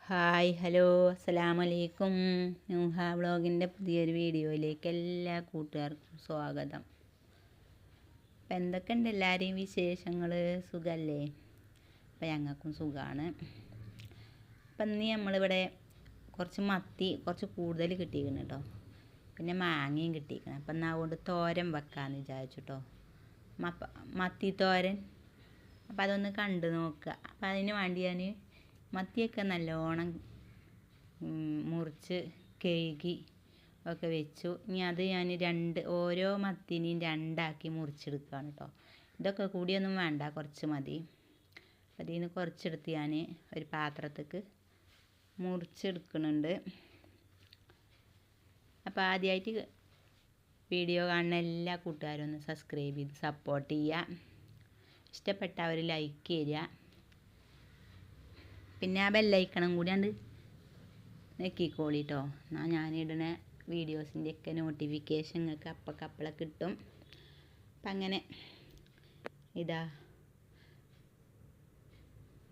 Hi hello അസ്സലാമലൈക്കും. നൂഹ വ്ളോഗിൻ്റെ പുതിയൊരു വീഡിയോയിലേക്ക് എല്ലാ കൂട്ടുകാർക്കും സ്വാഗതം. അപ്പം എന്തൊക്കെയുണ്ട് എല്ലാവരെയും വിശേഷങ്ങൾ? സുഖമല്ലേ? അപ്പം ഞങ്ങൾക്കും സുഖമാണ്. അപ്പം ഇന്ന് നമ്മളിവിടെ കുറച്ച് മത്തി കുറച്ച് കൂടുതൽ കിട്ടിയിരിക്കണം കേട്ടോ. പിന്നെ മാങ്ങയും കിട്ടിയിരിക്കണം. അപ്പം എന്നാൽ അതുകൊണ്ട് തോരൻ വെക്കാമെന്ന് വിചാരിച്ചു കേട്ടോ. മത്തി തോരൻ. അപ്പം അതൊന്ന് കണ്ടു നോക്കുക. അപ്പം അതിന് വേണ്ടി ഞാൻ മത്തിയൊക്കെ നല്ലോണം മുറിച്ച് കഴുകി ഒക്കെ വെച്ചു. ഇനി അത് ഞാൻ ഓരോ മത്തിനെയും രണ്ടാക്കി മുറിച്ചെടുക്കുകയാണ് കേട്ടോ. ഇതൊക്കെ കൂടിയൊന്നും വേണ്ട, കുറച്ച് മതി. അതിൽ നിന്ന് കുറച്ചെടുത്ത് ഞാൻ ഒരു പാത്രത്തേക്ക് മുറിച്ചെടുക്കുന്നുണ്ട്. അപ്പോൾ ആദ്യമായിട്ട് വീഡിയോ കാണുന്ന എല്ലാ കൂട്ടുകാരും ഒന്ന് സബ്സ്ക്രൈബ് ചെയ്ത് സപ്പോർട്ട് ചെയ്യുക. ഇഷ്ടപ്പെട്ടവർ ലൈക്ക് ചെയ്യുക. പിന്നെ ആ ബെല്ലൈക്കണം കൂടിയാണ്ട് നെക്കിക്കോളി കേട്ടോ. എന്നാൽ ഞാനിടുന്ന വീഡിയോസിൻ്റെയൊക്കെ നോട്ടിഫിക്കേഷൻ നിങ്ങൾക്ക് അപ്പക്കപ്പളെ കിട്ടും. അപ്പം അങ്ങനെ ഇതാ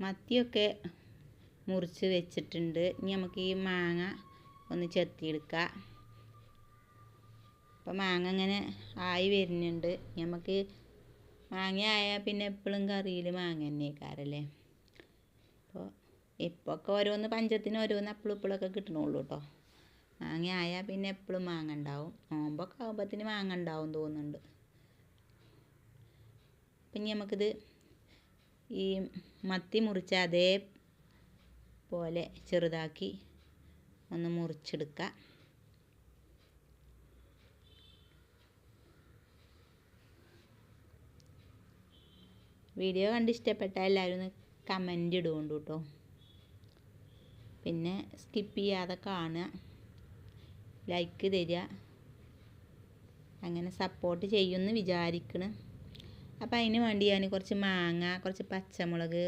മത്തിയൊക്കെ മുറിച്ച് വെച്ചിട്ടുണ്ട്. ഇനി നമുക്ക് ഈ മാങ്ങ ഒന്ന് ചെത്തിയെടുക്കാം. അപ്പം മാങ്ങ ഇങ്ങനെ ആയി വരുന്നുണ്ട്. നമുക്ക് മാങ്ങ ആയാൽ പിന്നെ എപ്പോഴും കറിയിൽ മാങ്ങ തന്നെയാക്കാറല്ലേ. അപ്പോൾ ഇപ്പോഴൊക്കെ ഓരോന്ന് പഞ്ചത്തിന് ഓരോന്ന് അപ്പിളിപ്പിളൊക്കെ കിട്ടണുള്ളൂ കേട്ടോ. മാങ്ങ ആയാൽ പിന്നെ എപ്പോഴും മാങ്ങ ഉണ്ടാവും. നോമ്പൊക്കെ ആകുമ്പോഴത്തേന് മാങ്ങ ഉണ്ടാവും തോന്നുന്നുണ്ട്. പിന്നെ നമുക്കിത് ഈ മത്തി മുറിച്ച അതേപോലെ ചെറുതാക്കി ഒന്ന് മുറിച്ചെടുക്കാം. വീഡിയോ കണ്ട് ഇഷ്ടപ്പെട്ടാൽ എല്ലാവരും ഒന്ന് കമൻ്റ് ഇടുകൊണ്ടു കേട്ടോ. പിന്നെ സ്കിപ്പ് ചെയ്യാതെ കാണുക, ലൈക്ക് തരിക, അങ്ങനെ സപ്പോർട്ട് ചെയ്യുമെന്ന് വിചാരിക്കണം. അപ്പോൾ അതിന് വേണ്ടി ഞാൻ കുറച്ച് മാങ്ങ, കുറച്ച് പച്ചമുളക്,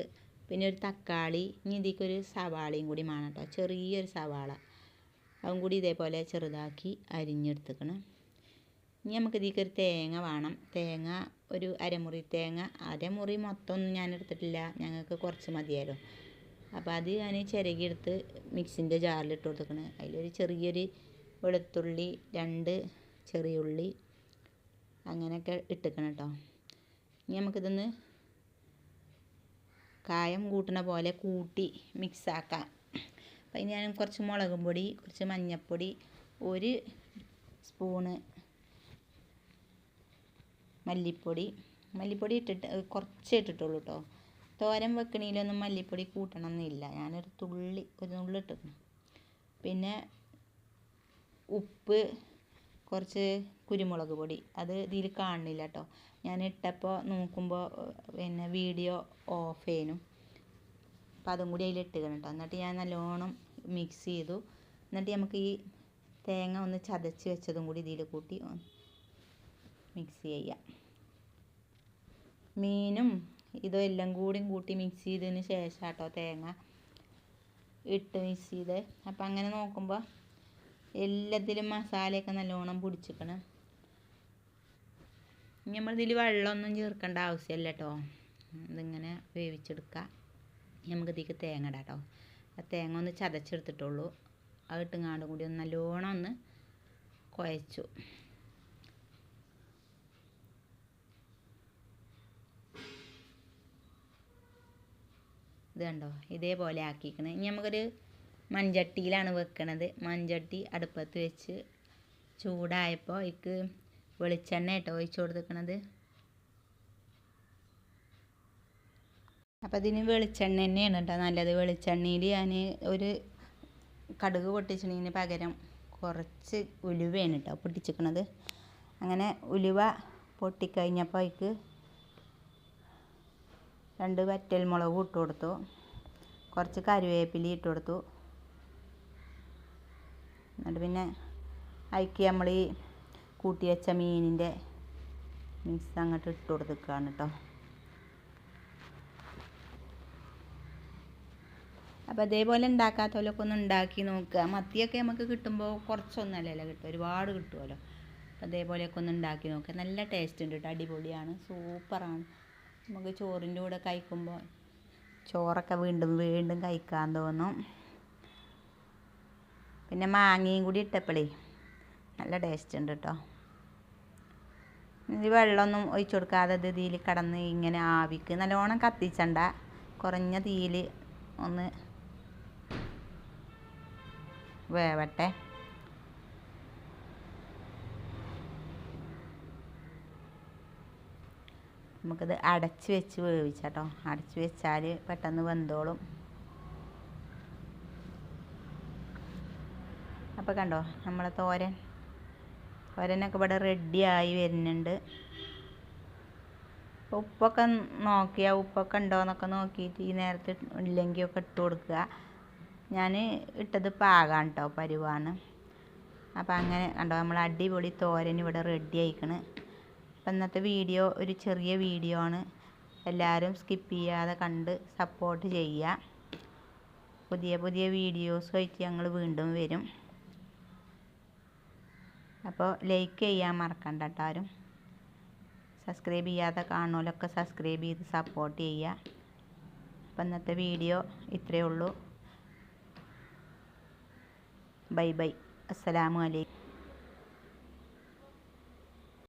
പിന്നെ ഒരു തക്കാളി, ഇനി ഇതിലേക്കൊരു സവാളയും കൂടി വേണം കേട്ടോ. ചെറിയൊരു സവാള അതും കൂടി ഇതേപോലെ ചെറുതാക്കി അരിഞ്ഞെടുത്തുക്കണം. ഇനി നമുക്ക് ഇതിലേക്കൊരു തേങ്ങ വേണം. തേങ്ങ ഒരു അരമുറി തേങ്ങ. അരമുറി മൊത്തമൊന്നും ഞാൻ എടുത്തിട്ടില്ല, ഞങ്ങൾക്ക് കുറച്ച് മതിയായിരുന്നു. അപ്പോൾ അത് ഞാൻ ചിരകിയെടുത്ത് മിക്സിൻ്റെ ജാറിലിട്ട് കൊടുത്തേക്കണം. അതിലൊരു ചെറിയൊരു വെളുത്തുള്ളി, 2 ചെറിയ ഉള്ളി അങ്ങനെയൊക്കെ ഇട്ടേക്കണം കേട്ടോ. ഇനി നമുക്കിതൊന്ന് കായം കൂട്ടണ പോലെ കൂട്ടി മിക്സാക്കാം. അപ്പോൾ ഇനി ഞാൻ കുറച്ച് മുളകും പൊടി, കുറച്ച് മഞ്ഞൾപ്പൊടി, 1 സ്പൂണ് മല്ലിപ്പൊടി ഇട്ടിട്ട് കുറച്ചേ ഇട്ടിട്ടുള്ളൂ കേട്ടോ. തോരൻ വെക്കണേലൊന്നും മല്ലിപ്പൊടി കൂട്ടണമെന്നില്ല. ഞാനൊരു നുള്ളി ഇട്ടിരുന്നു. പിന്നെ ഉപ്പ്, കുറച്ച് കുരുമുളക് പൊടി, അത് ഇതിൽ കാണുന്നില്ല കേട്ടോ. ഞാൻ ഇട്ടപ്പോൾ നോക്കുമ്പോൾ പിന്നെ വീഡിയോ ഓഫ് ചെയ്യുന്നു. അപ്പം അതും കൂടി അതിലിട്ടുകയാണ് കേട്ടോ. എന്നിട്ട് ഞാൻ നല്ലോണം മിക്സ് ചെയ്തു. എന്നിട്ട് നമുക്ക് ഈ തേങ്ങ ഒന്ന് ചതച്ച് വെച്ചതും കൂടി ഇതിൽ കൂട്ടി മിക്സ് ചെയ്യാം. മീനും ഇതെല്ലാം കൂട്ടി മിക്സ് ചെയ്തതിന് ശേഷം കേട്ടോ തേങ്ങ ഇട്ട് മിക്സ് ചെയ്ത്. അപ്പം അങ്ങനെ നോക്കുമ്പോൾ എല്ലാത്തിലും മസാലയൊക്കെ നല്ലോണം പിടിച്ചിക്കണം. നമ്മളിതിൽ വെള്ളമൊന്നും ചേർക്കേണ്ട ആവശ്യമില്ല കേട്ടോ. ഇതിങ്ങനെ വേവിച്ചെടുക്കാം. നമുക്ക് ഇതിലേക്ക് തേങ്ങ ഇടാം കേട്ടോ. ആ തേങ്ങ ഒന്ന് ചതച്ചെടുത്തിട്ടുള്ളൂ. അത് ഇട്ടുങ്ങാണ്ടും കൂടി ഒന്ന് നല്ലോണം ഒന്ന് കുഴച്ചു. ഇത് കണ്ടോ, ഇതേപോലെ ആക്കിക്കണം. ഇനി നമുക്കൊരു മൺചട്ടിയിലാണ് വെക്കണത്. മൺചട്ടി അടുപ്പത്ത് വെച്ച് ചൂടായപ്പോൾ ഇതിക്ക് വെളിച്ചെണ്ണ കേട്ടോ ഒഴിച്ച് കൊടുത്തിരിക്കണത്. അപ്പോൾ ഇതിന് വെളിച്ചെണ്ണ തന്നെയാണ് കേട്ടോ നല്ലത്. വെളിച്ചെണ്ണയിൽ ഞാൻ ഒരു കടുക് പൊട്ടിച്ചതിന് പകരം കുറച്ച് ഉലുവയാണ് കേട്ടോ പൊട്ടിച്ചിരിക്കണത്. അങ്ങനെ ഉലുവ പൊട്ടിക്കഴിഞ്ഞപ്പോൾ അതിക്ക് 2 വറ്റൽമുളകും ഇട്ട് കൊടുത്തു. കുറച്ച് കറിവേപ്പില ഇട്ട് കൊടുത്തു. എന്നിട്ട് പിന്നെ അതിക്ക് നമ്മൾ ഈ കൂട്ടി വെച്ച മീനിൻ്റെ മിക്സ് അങ്ങോട്ട് ഇട്ട് കൊടുത്തിരിക്കുകയാണ് കേട്ടോ. അപ്പോൾ അതേപോലെ ഉണ്ടാക്കാത്തവരൊക്കെ ഒന്ന് ഉണ്ടാക്കി നോക്കുക. മത്തിയൊക്കെ നമുക്ക് കിട്ടുമ്പോൾ കുറച്ചൊന്നല്ലല്ലോ കിട്ടും, ഒരുപാട് കിട്ടുമല്ലോ. അപ്പോൾ അതേപോലെയൊക്കെ ഒന്ന് ഉണ്ടാക്കി നോക്കുക. നല്ല ടേസ്റ്റ് ഉണ്ട് കേട്ടോ, അടിപൊളിയാണ്, സൂപ്പറാണ്. നമുക്ക് ചോറിൻ്റെ കൂടെ കഴിക്കുമ്പോൾ ചോറൊക്കെ വീണ്ടും വീണ്ടും കഴിക്കാൻ തോന്നും. പിന്നെ മാങ്ങയും കൂടി ഇട്ടപ്പോഴേ നല്ല ടേസ്റ്റ് ഉണ്ട് കേട്ടോ. ഇത് വെള്ളമൊന്നും ഒഴിച്ചു കൊടുക്കാതെ ഇതിൽ കിടന്ന് ഇങ്ങനെ ആവിക്ക് നല്ലോണം കത്തിച്ചണ്ട, കുറഞ്ഞ തീയിൽ ഒന്ന് വേവട്ടെ. നമുക്കിത് അടച്ച് വെച്ച് വേവിച്ചാട്ടോ. അടച്ച് വെച്ചാൽ പെട്ടെന്ന് വെന്തോളും. അപ്പോൾ കണ്ടോ നമ്മളെ തോരനൊക്കെ ഇവിടെ റെഡിയായി വരുന്നുണ്ട്. ഉപ്പൊക്കെ നോക്കിയാൽ ഉപ്പൊക്കെ ഉണ്ടോയെന്നൊക്കെ നോക്കിയിട്ട് ഈ നേരത്തെ ഇല്ലെങ്കിൽ ഒക്കെ ഇട്ട് കൊടുക്കുക. ഞാൻ ഇട്ടത് പാകാണ് കേട്ടോ, പരുവാണ്. അപ്പോൾ അങ്ങനെ കണ്ടോ നമ്മൾ അടിപൊളി തോരൻ ഇവിടെ റെഡി ആയിക്കണ്. അപ്പം ഇന്നത്തെ വീഡിയോ ഒരു ചെറിയ വീഡിയോ ആണ്. എല്ലാവരും സ്കിപ്പ് ചെയ്യാതെ കണ്ട് സപ്പോർട്ട് ചെയ്യുക. പുതിയ പുതിയ വീഡിയോസുമായിട്ട് ഞങ്ങൾ വീണ്ടും വരും. അപ്പോൾ ലൈക്ക് ചെയ്യാൻ മറക്കണ്ട കേട്ടോ ആരും. സബ്സ്ക്രൈബ് ചെയ്യാതെ കാണുന്നവരൊക്കെ സബ്സ്ക്രൈബ് ചെയ്ത് സപ്പോർട്ട് ചെയ്യുക. അപ്പം ഇന്നത്തെ വീഡിയോ ഇത്രയേ ഉള്ളൂ. Bye bye. അസ്സലാമു അലൈക്കും.